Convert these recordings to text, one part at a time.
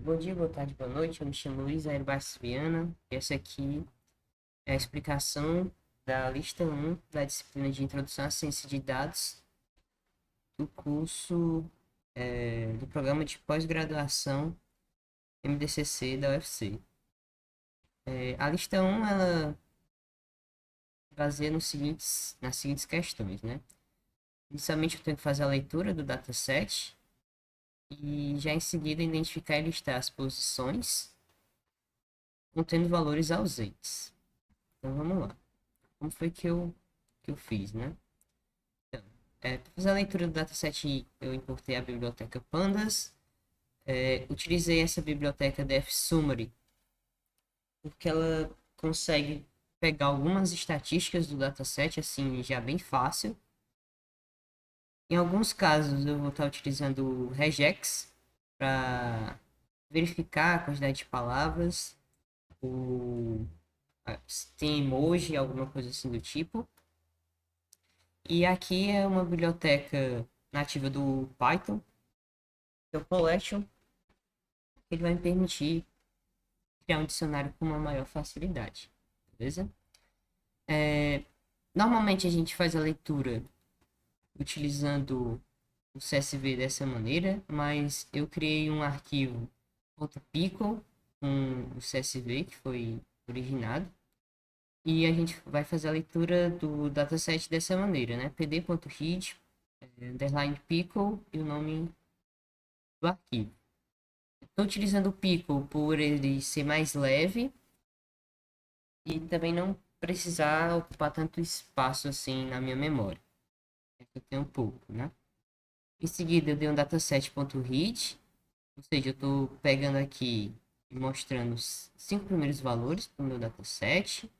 Bom dia, boa tarde, boa noite. Eu me chamo Luiz Aero Bastos Viana e essa aqui é a explicação da lista um da disciplina de Introdução à Ciência de Dados do curso do Programa de Pós-Graduação MDCC da UFC. A lista um ela baseia nas seguintes questões, né? Inicialmente eu tenho que fazer a leitura do dataset e já em seguida identificar e listar as posições contendo valores ausentes. Então vamos lá. Como foi que eu fiz, né? Então, para fazer a leitura do dataset, eu importei a biblioteca Pandas. Utilizei essa biblioteca dfSummary porque ela consegue pegar algumas estatísticas do dataset, assim, já bem fácil. Em alguns casos, eu vou estar utilizando o regex para verificar a quantidade de palavras, ou se tem emoji, alguma coisa assim do tipo. E aqui é uma biblioteca nativa do Python, que é o Collection, que ele vai me permitir criar um dicionário com uma maior facilidade, beleza? Normalmente a gente faz a leitura utilizando o CSV dessa maneira, mas eu criei um arquivo .pickle com o CSV que foi originado e a gente vai fazer a leitura do dataset dessa maneira, né? pd.read underline pickle e o nome do arquivo. Estou utilizando o Pickle por ele ser mais leve e também não precisar ocupar tanto espaço assim na minha memória. Eu tenho um pouco, né? Em seguida eu dei um dataset.read, ou seja, eu estou pegando aqui e mostrando os 5 primeiros valores do meu dataset.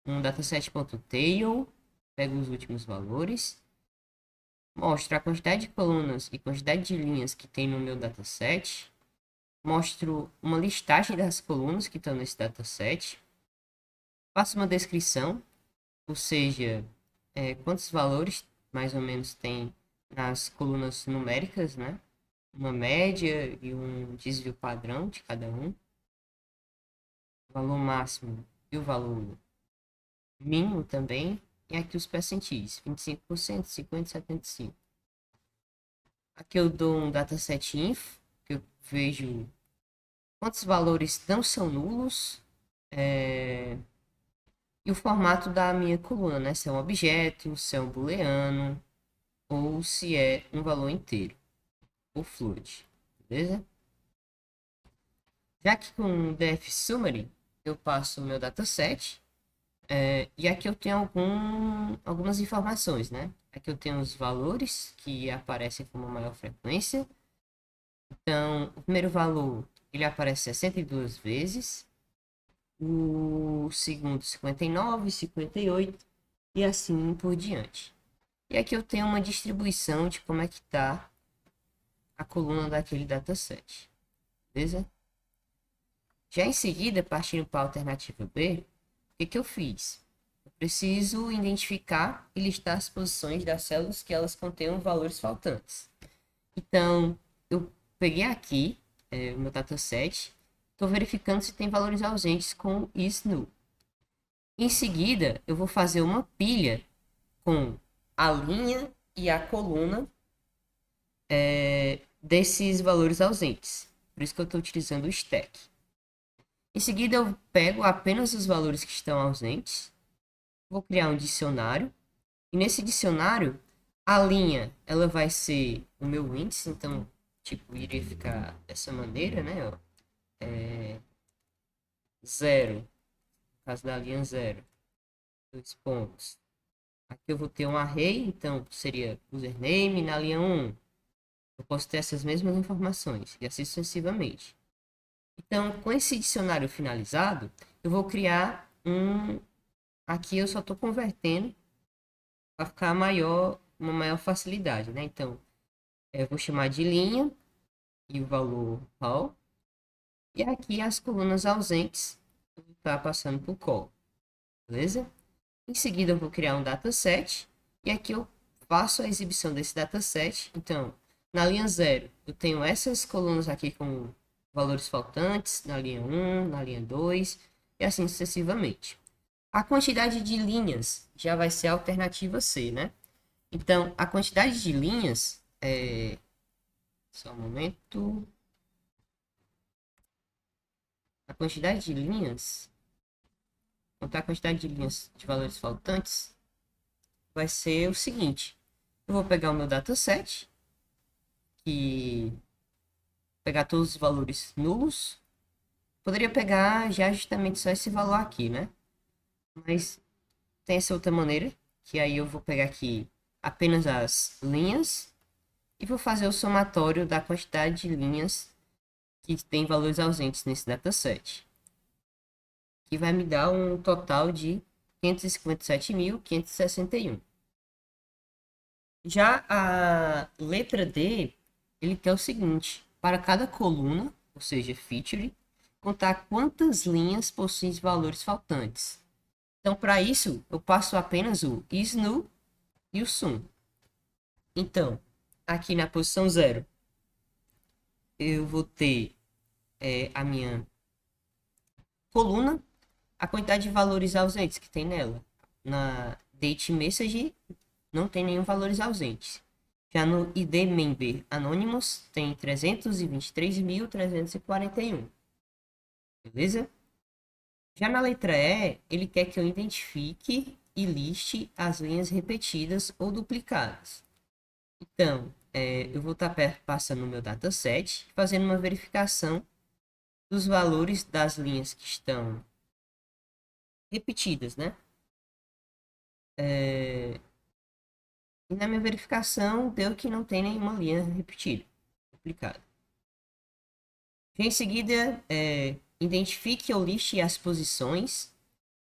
Um dataset.tail, pego os últimos valores. Mostro a quantidade de colunas e quantidade de linhas que tem no meu dataset. Mostro uma listagem das colunas que estão nesse dataset. Faço uma descrição, ou seja, quantos valores mais ou menos tem nas colunas numéricas, né? Uma média e um desvio padrão de cada um. O valor máximo e o valor mínimo também. E aqui os percentis, 25%, 50%, 75%. Aqui eu dou um dataset inf, que eu vejo quantos valores não são nulos. E o formato da minha coluna, né? Se é um objeto, se é um booleano, ou se é um valor inteiro, ou float, beleza? Já que com o dfSummary eu passo o meu dataset, e aqui eu tenho algumas informações, né? Aqui eu tenho os valores que aparecem com uma maior frequência. Então, o primeiro valor ele aparece 62 vezes, o segundo 59, 58 e assim por diante. E aqui eu tenho uma distribuição de como é que está a coluna daquele dataset, beleza? Já em seguida, partindo para a alternativa B, o que eu fiz? Eu preciso identificar e listar as posições das células que elas contenham valores faltantes. Então, eu peguei aqui o meu dataset, estou verificando se tem valores ausentes com is null. Em seguida, eu vou fazer uma pilha com a linha e a coluna desses valores ausentes. Por isso que eu estou utilizando o stack. Em seguida, eu pego apenas os valores que estão ausentes, vou criar um dicionário, e nesse dicionário, a linha ela vai ser o meu índice, então, tipo, iria ficar dessa maneira, né? Ó. 0, no caso da linha 0, 2 pontos. Aqui eu vou ter um array, então seria username na linha 1. Eu posso ter essas mesmas informações, e assim sucessivamente. Então, com esse dicionário finalizado, eu vou criar um. Aqui eu só estou convertendo para ficar uma maior facilidade, né? Então, eu vou chamar de linha e o valor all. E aqui as colunas ausentes eu vou estar passando por call, beleza? Em seguida, eu vou criar um dataset e aqui eu faço a exibição desse dataset. Então, na linha 0, eu tenho essas colunas aqui com valores faltantes na linha 1, na linha 2 e assim sucessivamente. A quantidade de linhas já vai ser a alternativa C, né? Então, a quantidade de linhas é... Só um momento. A quantidade de linhas, contar a quantidade de linhas de valores faltantes, vai ser o seguinte. Eu vou pegar o meu dataset, que pegar todos os valores nulos. Poderia pegar já justamente só esse valor aqui, né? Mas tem essa outra maneira, que aí eu vou pegar aqui apenas as linhas e vou fazer o somatório da quantidade de linhas que tem valores ausentes nesse dataset, que vai me dar um total de 557.561. Já a letra D, ele quer o seguinte: para cada coluna, ou seja, feature, contar quantas linhas possuem valores faltantes. Então, para isso, eu passo apenas o isNu e o sum. Então, aqui na posição 0, eu vou ter a minha coluna, a quantidade de valores ausentes que tem nela. Na date message, não tem nenhum valores ausentes. Já no ID member anonymous, tem 323.341. Beleza? Já na letra E, ele quer que eu identifique e liste as linhas repetidas ou duplicadas. Então, eu vou estar passando o meu dataset, fazendo uma verificação dos valores das linhas que estão repetidas, né? E na minha verificação, deu que não tem nenhuma linha repetida, duplicada. Em seguida, identifique ou liste as posições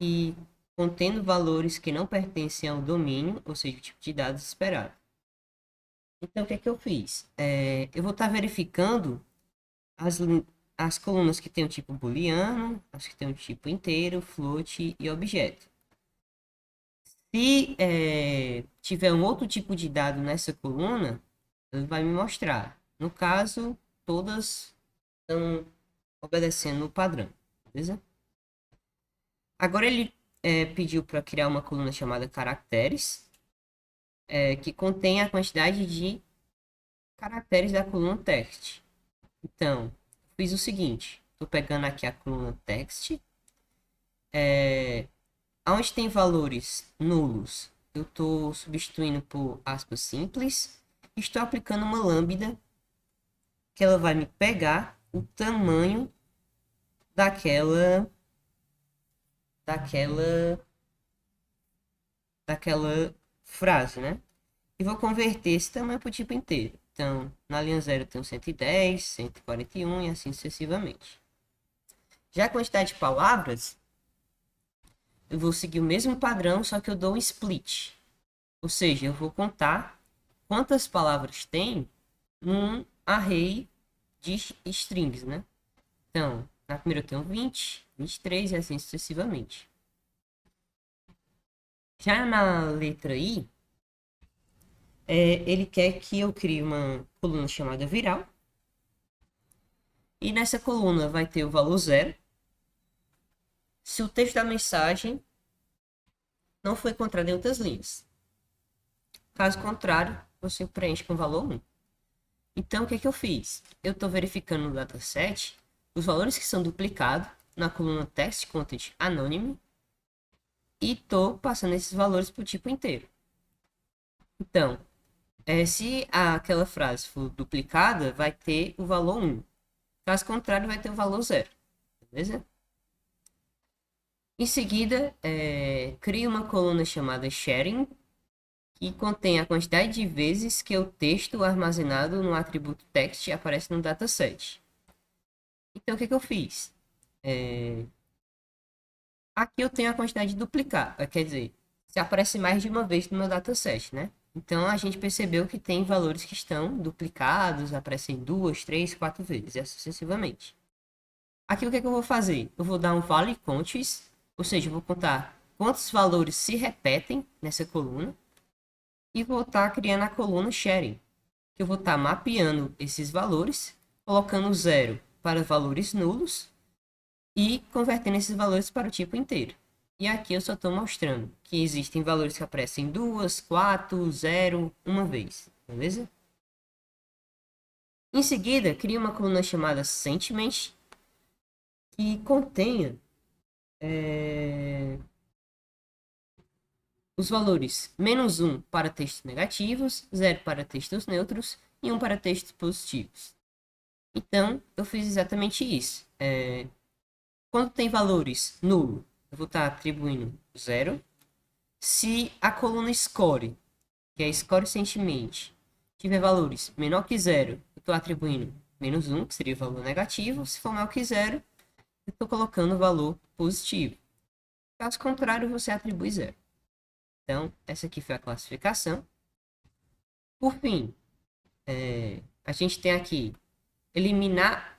e contendo valores que não pertencem ao domínio, ou seja, o tipo de dados esperado. Então, o que é que eu fiz? Eu vou estar verificando as colunas que têm o tipo booleano, as que têm o tipo inteiro, float e objeto. Se tiver um outro tipo de dado nessa coluna, ele vai me mostrar. No caso, todas estão obedecendo o padrão, beleza? Agora ele pediu para criar uma coluna chamada caracteres, que contém a quantidade de caracteres da coluna text. Então, fiz o seguinte, estou pegando aqui a coluna text, onde tem valores nulos, eu estou substituindo por aspas simples, estou aplicando uma lambda, que ela vai me pegar o tamanho daquela daquela daquela frase, né? E vou converter esse tamanho para o tipo inteiro. Então, na linha 0 eu tenho 110, 141 e assim sucessivamente. Já a quantidade de palavras, eu vou seguir o mesmo padrão, só que eu dou um split. Ou seja, eu vou contar quantas palavras tem num array de strings, né? Então, na primeira eu tenho 20, 23 e assim sucessivamente. Já na letra I, ele quer que eu crie uma coluna chamada viral. E nessa coluna vai ter o valor 0. Se o texto da mensagem não foi encontrado em outras linhas. Caso contrário, você preenche com o valor 1. Então, o que é que eu fiz? Eu estou verificando no dataset os valores que são duplicados na coluna text content anônimo e estou passando esses valores para o tipo inteiro. Então, se aquela frase for duplicada, vai ter o valor 1. Caso contrário, vai ter o valor 0. Beleza? Em seguida, crie uma coluna chamada sharing, que contém a quantidade de vezes que o texto armazenado no atributo text aparece no dataset. Então, o que eu fiz? Aqui eu tenho a quantidade de duplicar, quer dizer, se aparece mais de uma vez no meu dataset, né? Então, a gente percebeu que tem valores que estão duplicados, aparecem 2, 3, 4 vezes, e assim sucessivamente. Aqui o que eu vou fazer? Eu vou dar um vale contis, ou seja, eu vou contar quantos valores se repetem nessa coluna, e vou estar criando a coluna sharing, que eu vou estar mapeando esses valores, colocando 0 para valores nulos e convertendo esses valores para o tipo inteiro. E aqui eu só estou mostrando que existem valores que aparecem 2, 4, 0, uma vez, beleza? Em seguida, crie uma coluna chamada Sentiment, que contenha os valores -1 para textos negativos, 0 para textos neutros e 1 para textos positivos. Então, eu fiz exatamente isso. Quando tem valores nulo, eu vou estar atribuindo 0. Se a coluna score, que é score sentiment, tiver valores menor que 0, eu estou atribuindo -1, que seria o valor negativo. Se for maior que 0, eu estou colocando o valor positivo. Caso contrário, você atribui 0. Então, essa aqui foi a classificação. Por fim, a gente tem aqui eliminar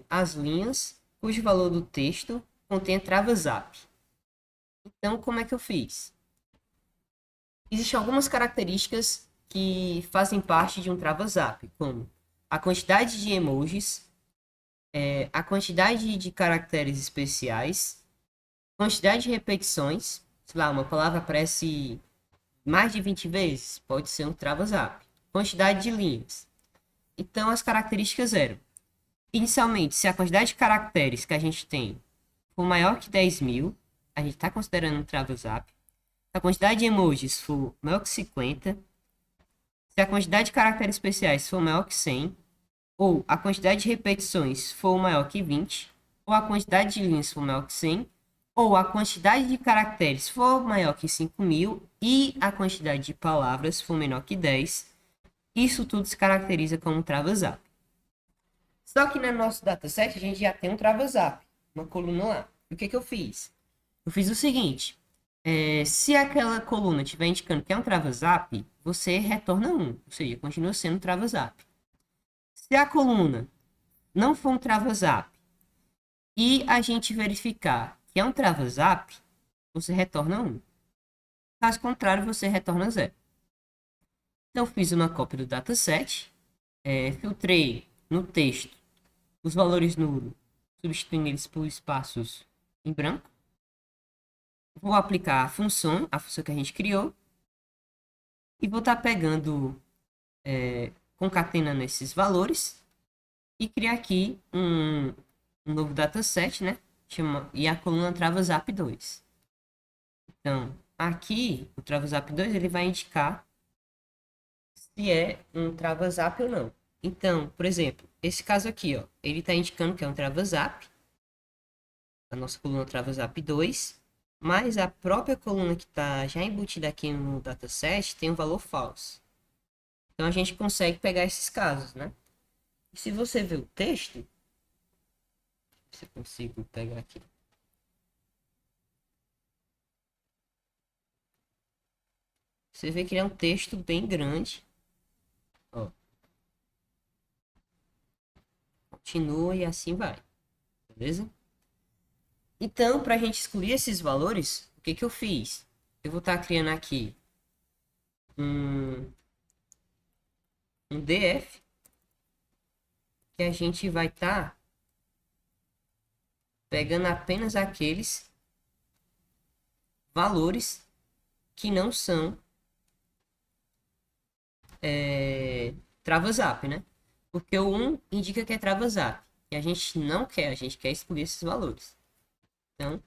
as linhas cujo valor do texto contém travas-zap. Então, como é que eu fiz? Existem algumas características que fazem parte de um travas-zap, como a quantidade de emojis, a quantidade de caracteres especiais, quantidade de repetições. Sei lá, uma palavra aparece mais de 20 vezes, pode ser um travas-zap. Quantidade de linhas. Então, as características eram: inicialmente, se a quantidade de caracteres que a gente tem for maior que 10.000, a gente está considerando um travas-zap. Se a quantidade de emojis for maior que 50, se a quantidade de caracteres especiais for maior que 100, ou a quantidade de repetições for maior que 20, ou a quantidade de linhas for maior que 100, ou a quantidade de caracteres for maior que 5.000 e a quantidade de palavras for menor que 10, isso tudo se caracteriza como um travas-zap. Só que no nosso dataset a gente já tem um travas-zap, uma coluna lá. O que eu fiz? Eu fiz o seguinte: se aquela coluna estiver indicando que é um travas-zap, você retorna 1, ou seja, continua sendo um travas-zap. Se a coluna não for um travas-zap e a gente verificar que é um travas-zap, você retorna 1. Caso contrário, você retorna 0. Então, fiz uma cópia do dataset, filtrei no texto os valores nulos, substituindo eles por espaços em branco. Vou aplicar a função que a gente criou, e vou estar pegando, concatenando esses valores e criar aqui um novo dataset, né? E a coluna travas-zap 2. Então, aqui, o travas-zap 2 ele vai indicar se é um travas-zap ou não. Então, por exemplo, esse caso aqui, ó, ele está indicando que é um travas-zap, a nossa coluna travas-zap 2, mas a própria coluna que está já embutida aqui no dataset tem um valor falso. Então, a gente consegue pegar esses casos, né? E se você ver o texto, se eu consigo pegar aqui. Você vê que ele é um texto bem grande. Ó. Continua e assim vai. Beleza? Então, para a gente excluir esses valores, o que eu fiz? Eu vou estar criando aqui um DF que a gente vai estar pegando apenas aqueles valores que não são travas-zap, né? Porque o 1 indica que é travas-zap. E a gente não quer, a gente quer excluir esses valores. Então,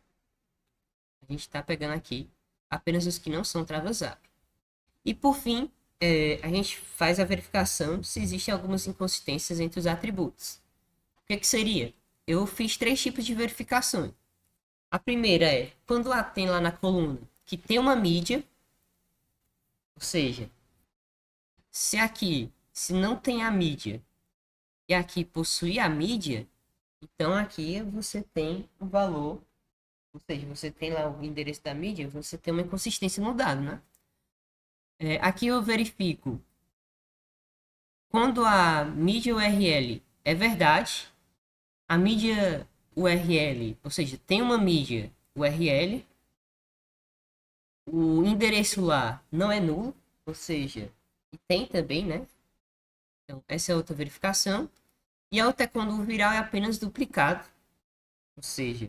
a gente está pegando aqui apenas os que não são travas-zap. E por fim, a gente faz a verificação se existem algumas inconsistências entre os atributos. O que seria? Eu fiz 3 tipos de verificação. A primeira é quando tem lá na coluna que tem uma mídia, ou seja, se não tem a mídia e aqui possui a mídia, então aqui você tem um valor, ou seja, você tem lá o endereço da mídia, você tem uma inconsistência no dado, né? Aqui eu verifico quando a mídia URL é verdade, a mídia URL, ou seja, tem uma mídia URL, o endereço lá não é nulo, ou seja, e tem também, né? Então, essa é outra verificação. E a outra é quando o viral é apenas duplicado. Ou seja,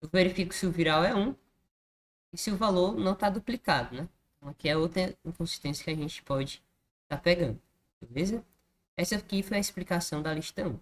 eu verifico se o viral é 1 e se o valor não está duplicado, né? Então aqui é outra inconsistência que a gente pode estar pegando, beleza? Essa aqui foi a explicação da lista 1.